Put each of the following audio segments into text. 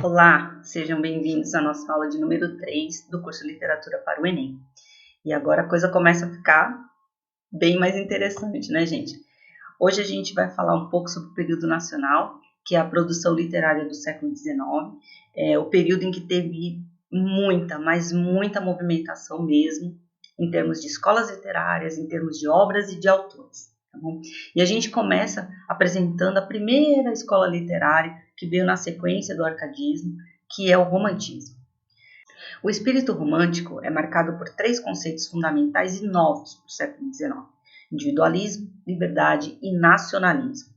Olá, sejam bem-vindos à nossa aula de número 3 do curso Literatura para o Enem. E agora a coisa começa a ficar bem mais interessante, né, gente? Hoje a gente vai falar um pouco sobre o período nacional, que é a produção literária do século XIX, o período em que teve muita, mas muita movimentação mesmo, em termos de escolas literárias, em termos de obras e de autores. Tá bom? E a gente começa apresentando a primeira escola literária que veio na sequência do arcadismo, que é o romantismo. O espírito romântico é marcado por 3 conceitos fundamentais e novos para o século XIX: individualismo, liberdade e nacionalismo.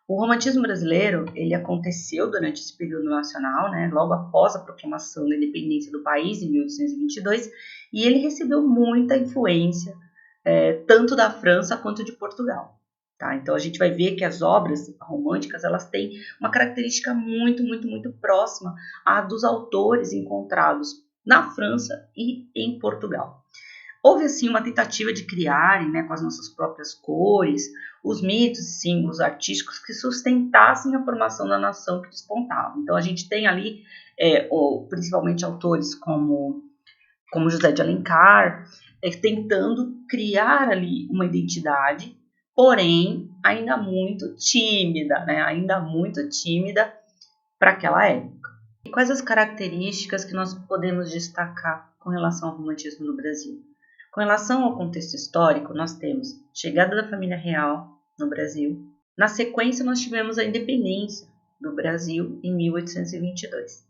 O romantismo brasileiro, ele aconteceu durante esse período nacional, né, logo após a proclamação da independência do país, em 1822, e ele recebeu muita influência, tanto da França quanto de Portugal. Tá? Então a gente vai ver que as obras românticas elas têm uma característica muito próxima à dos autores encontrados na França e em Portugal. Houve assim uma tentativa de criarem, né, com as nossas próprias cores, os mitos e símbolos artísticos que sustentassem a formação da nação que despontava. Então a gente tem ali principalmente autores como José de Alencar, tentando criar ali uma identidade, porém ainda muito tímida, né? Ainda muito tímida para aquela época. E quais as características que nós podemos destacar com relação ao romantismo no Brasil? Com relação ao contexto histórico, nós temos chegada da família real no Brasil. Na sequência, nós tivemos a independência do Brasil em 1822.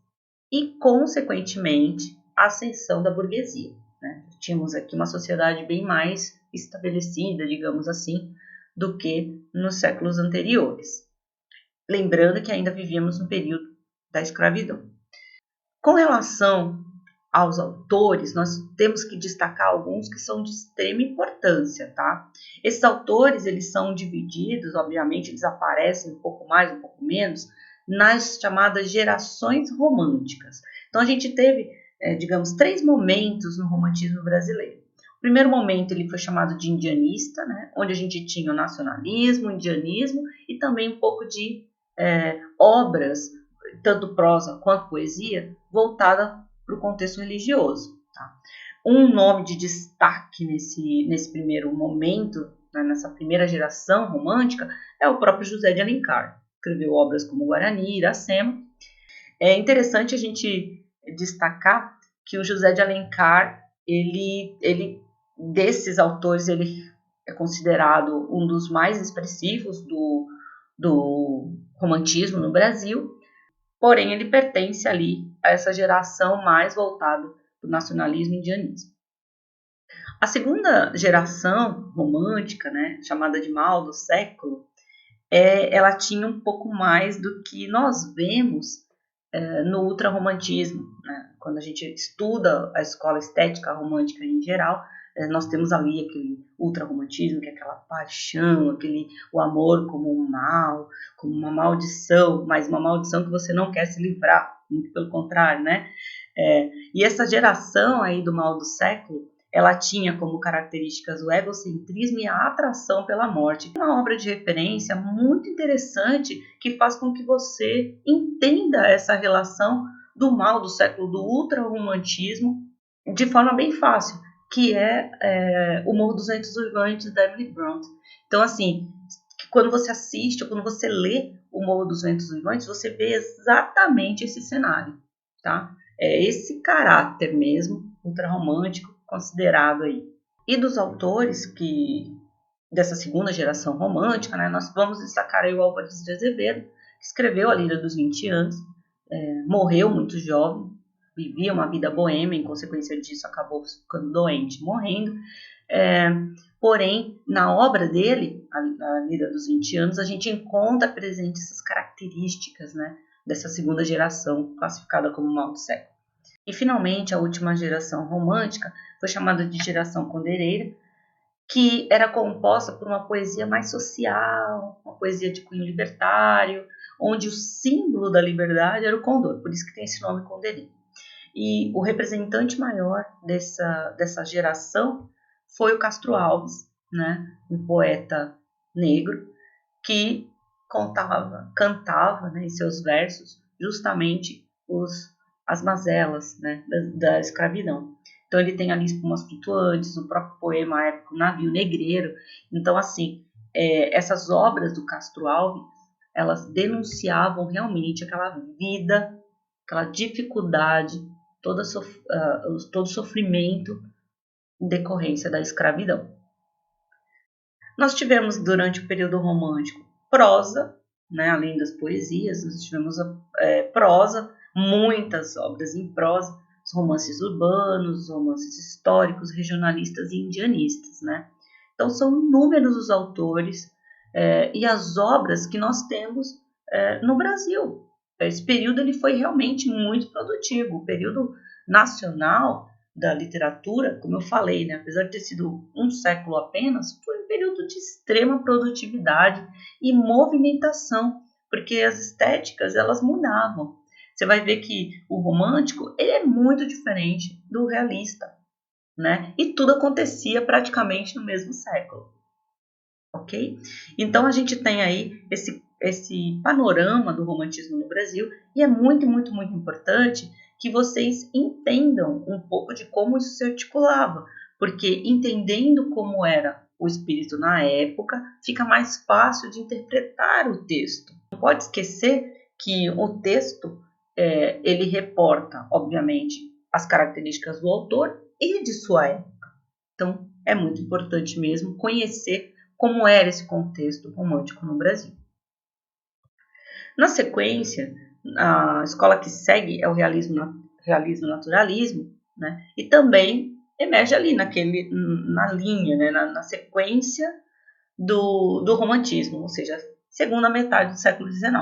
E, consequentemente, a ascensão da burguesia. Né? Tínhamos aqui uma sociedade bem mais estabelecida, digamos assim, do que nos séculos anteriores. Lembrando que ainda vivíamos no período da escravidão. Com relação aos autores, nós temos que destacar alguns que são de extrema importância, tá? Esses autores, eles são divididos, obviamente, eles aparecem um pouco mais, um pouco menos, nas chamadas gerações românticas. Então, a gente teve, digamos, 3 momentos no romantismo brasileiro. O primeiro momento, ele foi chamado de indianista, né? Onde a gente tinha o nacionalismo, o indianismo e também um pouco de obras, tanto prosa quanto poesia, voltada para o contexto religioso. Tá? Um nome de destaque nesse primeiro momento, né, nessa primeira geração romântica, é o próprio José de Alencar. Escreveu obras como Guarani, Iracema. É interessante a gente destacar que o José de Alencar, ele desses autores, ele é considerado um dos mais expressivos do romantismo no Brasil, porém ele pertence ali a essa geração mais voltada para o nacionalismo e indianismo. A segunda geração romântica, né, chamada de mal do século, ela tinha um pouco mais do que nós vemos no ultrarromantismo. Né? Quando a gente estuda a escola estética romântica em geral, nós temos ali aquele ultrarromantismo, que é aquela paixão, o amor como um mal, como uma maldição, mas uma maldição que você não quer se livrar, muito pelo contrário, né? E essa geração aí do mal do século, ela tinha como características o egocentrismo e a atração pela morte. Uma obra de referência muito interessante que faz com que você entenda essa relação do mal do século, do ultrarromantismo, de forma bem fácil, que é O Morro dos Ventos Uivantes, da Emily Brontë. Então, assim, quando você assiste ou quando você lê O Morro dos Ventos Uivantes, você vê exatamente esse cenário, tá? É esse caráter mesmo, ultrarromântico, considerado aí. E dos autores dessa segunda geração romântica, né, nós vamos destacar aí o Álvares de Azevedo, que escreveu A Lira dos 20 Anos, morreu muito jovem, vivia uma vida boêmia, em consequência disso acabou ficando doente, morrendo. Porém, na obra dele, A Lira dos 20 Anos, a gente encontra presentes essas características, né, dessa segunda geração, classificada como mal do século. E, finalmente, a última geração romântica foi chamada de geração condeireira, que era composta por uma poesia mais social, uma poesia de cunho libertário, onde o símbolo da liberdade era o condor, por isso que tem esse nome condeireiro. E o representante maior dessa geração foi o Castro Alves, né, um poeta negro que cantava, né, em seus versos justamente as mazelas, né, da escravidão. Então ele tem ali espumas flutuantes, o próprio poema épico Navio Negreiro. Então, assim, essas obras do Castro Alves, elas denunciavam realmente aquela vida, aquela dificuldade, todo o sofrimento em decorrência da escravidão. Nós tivemos, durante o período romântico, prosa, né, além das poesias, nós tivemos prosa, muitas obras em prosa, os romances urbanos, os romances históricos, regionalistas e indianistas, né? Então são inúmeros os autores e as obras que nós temos no Brasil. Esse período ele foi realmente muito produtivo. O período nacional da literatura, como eu falei, né, apesar de ter sido um século apenas, foi um período de extrema produtividade e movimentação, porque as estéticas elas mudavam. Você vai ver que o romântico ele é muito diferente do realista, né? E tudo acontecia praticamente no mesmo século, ok? Então a gente tem aí esse panorama do romantismo no Brasil e é muito, muito, muito importante que vocês entendam um pouco de como isso se articulava, porque entendendo como era o espírito na época, fica mais fácil de interpretar o texto. Não pode esquecer que o texto ele reporta, obviamente, as características do autor e de sua época. Então, é muito importante mesmo conhecer como era esse contexto romântico no Brasil. Na sequência, a escola que segue é o realismo-naturalismo, né? E também emerge ali na linha, né? na sequência do romantismo, ou seja, segunda metade do século XIX.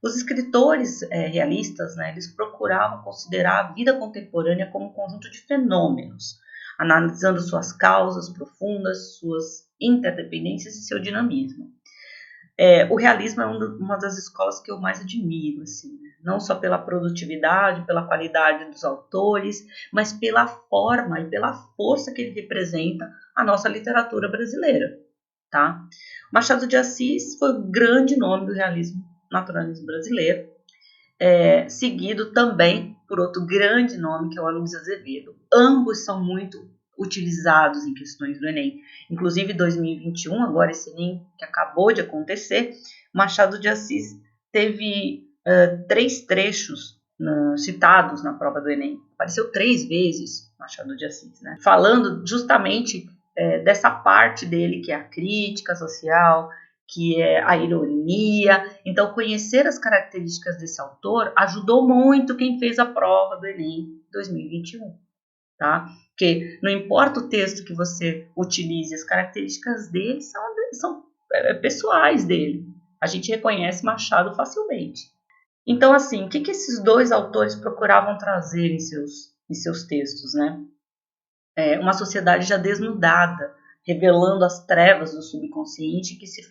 Os escritores realistas, né, eles procuravam considerar a vida contemporânea como um conjunto de fenômenos, analisando suas causas profundas, suas interdependências e seu dinamismo. O realismo é uma das escolas que eu mais admiro, assim, né? Não só pela produtividade, pela qualidade dos autores, mas pela forma e pela força que ele representa a nossa literatura brasileira. Tá? Machado de Assis foi o grande nome do realismo naturalismo brasileiro, seguido também por outro grande nome, que é o Aloysio Azevedo. Ambos são muito utilizados em questões do Enem. Inclusive, em 2021, agora esse Enem que acabou de acontecer, Machado de Assis teve 3 trechos citados na prova do Enem. Apareceu 3 vezes Machado de Assis, né? Falando justamente dessa parte dele, que é a crítica social, que é a ironia. Então, conhecer as características desse autor ajudou muito quem fez a prova do Enem 2021. Tá? Porque não importa o texto que você utilize, as características dele são pessoais dele. A gente reconhece Machado facilmente. Então, assim, o que esses dois autores procuravam trazer em seus textos, né? Uma sociedade já desnudada, revelando as trevas do subconsciente que se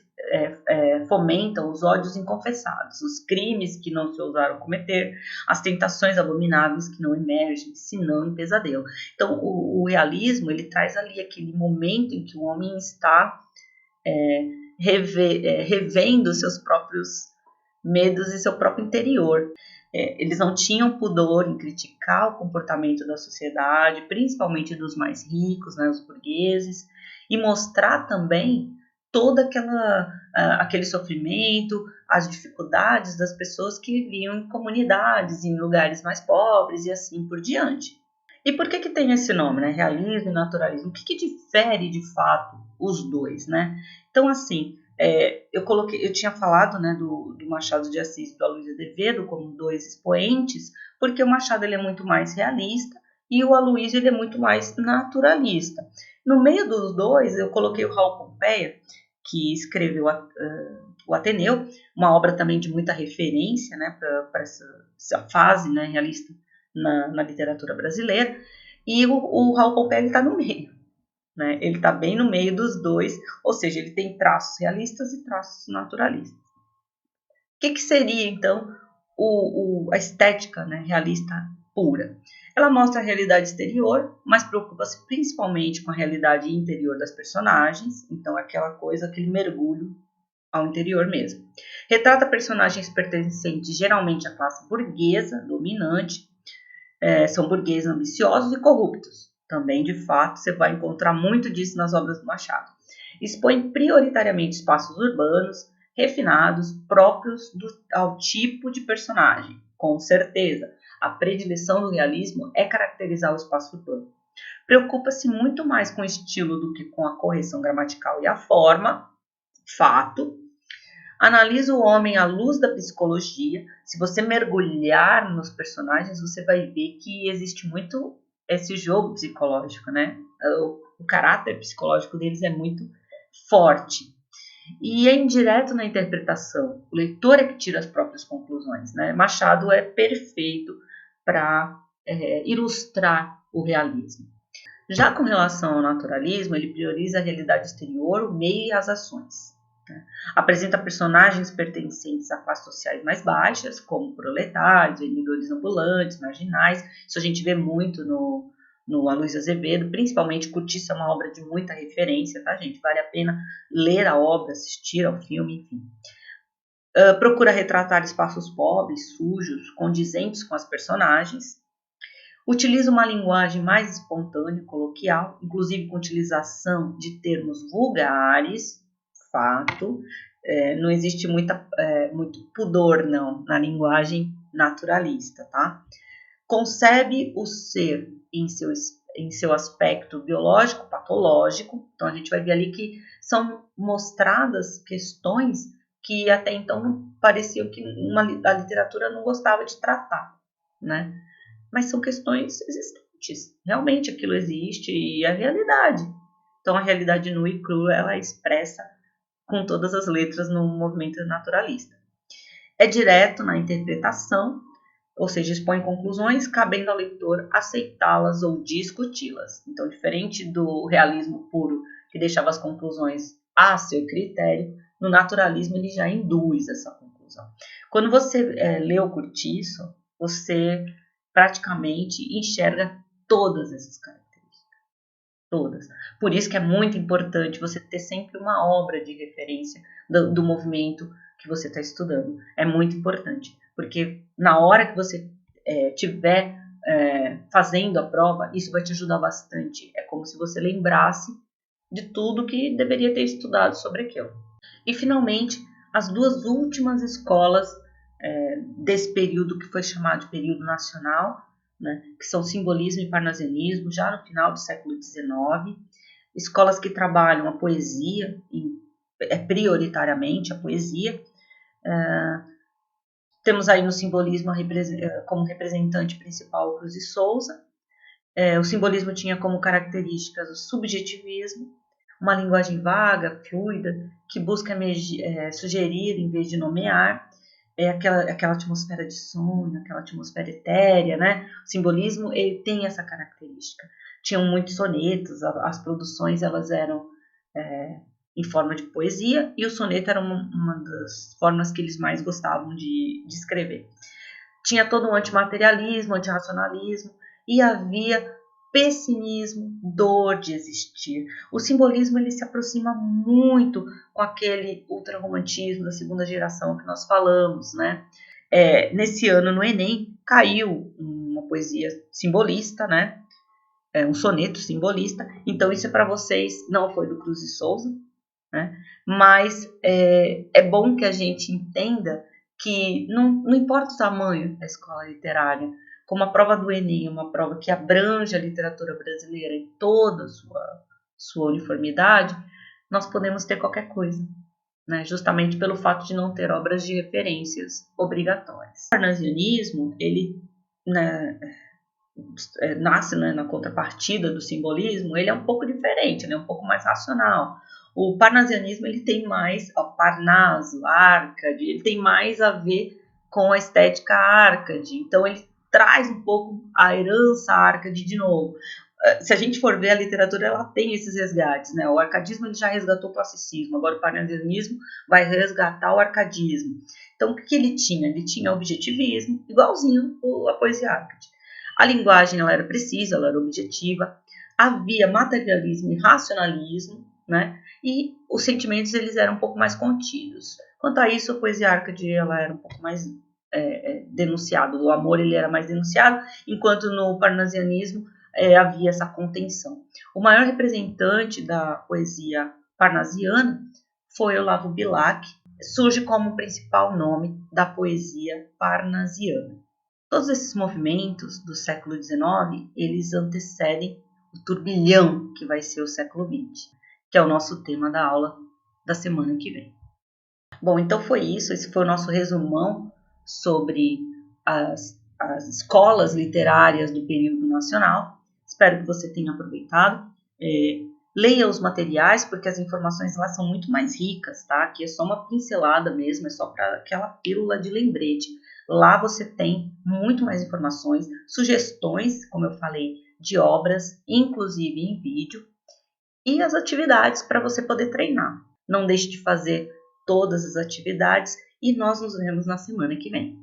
fomentam os ódios inconfessados, os crimes que não se ousaram cometer, as tentações abomináveis que não emergem, senão em pesadelo. Então, o realismo, ele traz ali aquele momento em que o homem está revendo seus próprios medos e seu próprio interior. Eles não tinham pudor em criticar o comportamento da sociedade, principalmente dos mais ricos, né, os burgueses, e mostrar também todo aquele sofrimento, as dificuldades das pessoas que viviam em comunidades, em lugares mais pobres e assim por diante. E por que tem esse nome, né? Realismo e naturalismo? O que difere de fato os dois, né? Então, assim, eu tinha falado, né, do Machado de Assis e do Aloysio Azevedo como 2 expoentes, porque o Machado ele é muito mais realista e o Aloysio ele é muito mais naturalista. No meio dos dois, eu coloquei o Raul Pompeia, que escreveu o Ateneu, uma obra também de muita referência, né, para essa fase, né, realista na literatura brasileira, e o Raul Pompeia está no meio. Né? Ele está bem no meio dos dois, ou seja, ele tem traços realistas e traços naturalistas. O que seria, então, a estética, né, realista pura? Ela mostra a realidade exterior, mas preocupa-se principalmente com a realidade interior das personagens, então aquela coisa, aquele mergulho ao interior mesmo. Retrata personagens pertencentes geralmente à classe burguesa dominante, são burgueses ambiciosos e corruptos. Também, de fato, você vai encontrar muito disso nas obras do Machado. Expõe prioritariamente espaços urbanos, refinados, próprios ao tipo de personagem. Com certeza, a predileção do realismo é caracterizar o espaço urbano. Preocupa-se muito mais com o estilo do que com a correção gramatical e a forma, fato. Analisa o homem à luz da psicologia. Se você mergulhar nos personagens, você vai ver que existe muito esse jogo psicológico, né? O caráter psicológico deles é muito forte. E é indireto na interpretação. O leitor é que tira as próprias conclusões, né? Machado é perfeito para ilustrar o realismo. Já com relação ao naturalismo, ele prioriza a realidade exterior, o meio e as ações. Apresenta personagens pertencentes a classes sociais mais baixas, como proletários, vendedores ambulantes, marginais. Isso a gente vê muito no Aloysio Azevedo, principalmente Cortiço é uma obra de muita referência, tá, gente? Vale a pena ler a obra, assistir ao filme, enfim. Procura retratar espaços pobres, sujos, condizentes com as personagens. Utiliza uma linguagem mais espontânea, coloquial, inclusive com utilização de termos vulgares, fato. Não existe muito pudor, não, na linguagem naturalista, tá? Concebe o ser em seu aspecto biológico, patológico. Então, a gente vai ver ali que são mostradas questões que até então pareciam que a literatura não gostava de tratar, né? Mas são questões existentes. Realmente aquilo existe e é a realidade. Então, a realidade nua e crua, ela é expressa com todas as letras no movimento naturalista. É direto na interpretação, ou seja, expõe conclusões, cabendo ao leitor aceitá-las ou discuti-las. Então, diferente do realismo puro, que deixava as conclusões a seu critério, no naturalismo ele já induz essa conclusão. Quando você lê o Cortiço, você praticamente enxerga todas essas características. Todas. Por isso que é muito importante você ter sempre uma obra de referência do movimento que você está estudando. É muito importante, porque na hora que você estiver fazendo a prova, isso vai te ajudar bastante. É como se você lembrasse de tudo que deveria ter estudado sobre aquilo. E, finalmente, as duas últimas escolas desse período que foi chamado de período nacional, né, que são simbolismo e parnasianismo, já no final do século XIX, escolas que trabalham a poesia, prioritariamente a poesia. Temos aí no simbolismo como representante principal o Cruz de Souza. O simbolismo tinha como características o subjetivismo, uma linguagem vaga, fluida, que busca sugerir em vez de nomear, aquela atmosfera de sonho, aquela atmosfera etérea, né? O simbolismo ele tem essa característica. Tinham muitos sonetos, as produções elas eram em forma de poesia, e o soneto era uma das formas que eles mais gostavam de escrever. Tinha todo um antimaterialismo, antirracionalismo, e havia pessimismo, dor de existir. O simbolismo ele se aproxima muito com aquele ultrarromantismo da segunda geração que nós falamos, né? Nesse ano no Enem caiu uma poesia simbolista, né? Um soneto simbolista. Então isso é para vocês, não foi do Cruz de Souza, né? Mas é bom que a gente entenda que não importa o tamanho da escola literária, como a prova do Enem é uma prova que abrange a literatura brasileira em toda a sua uniformidade, nós podemos ter qualquer coisa, né? Justamente pelo fato de não ter obras de referências obrigatórias. O parnasianismo, ele nasce, né, na contrapartida do simbolismo, ele é um pouco diferente, ele é um pouco mais racional. O parnasianismo ele tem mais, Parnaso, Árcade, ele tem mais a ver com a estética Árcade, então ele traz um pouco a herança Árcade de novo. Se a gente for ver a literatura, ela tem esses resgates, né? O arcadismo ele já resgatou o classicismo, agora o parnasianismo vai resgatar o arcadismo. Então o que ele tinha? Ele tinha objetivismo, igualzinho a poesia Árcade. A linguagem ela era precisa, ela era objetiva, havia materialismo e racionalismo, né? E os sentimentos eles eram um pouco mais contidos. Quanto a isso, a poesia Árcade ela era um pouco mais denunciado. O amor ele era mais denunciado, enquanto no parnasianismo havia essa contenção. O maior representante da poesia parnasiana foi Olavo Bilac, surge como o principal nome da poesia parnasiana. Todos esses movimentos do século XIX, eles antecedem o turbilhão que vai ser o século XX, que é o nosso tema da aula da semana que vem. Bom, então foi isso, esse foi o nosso resumão sobre as escolas literárias do período nacional. Espero que você tenha aproveitado. Leia os materiais, porque as informações lá são muito mais ricas, tá? Aqui é só uma pincelada mesmo, é só para aquela pílula de lembrete. Lá você tem muito mais informações, sugestões, como eu falei, de obras, inclusive em vídeo, e as atividades para você poder treinar. Não deixe de fazer todas as atividades e nós nos vemos na semana que vem.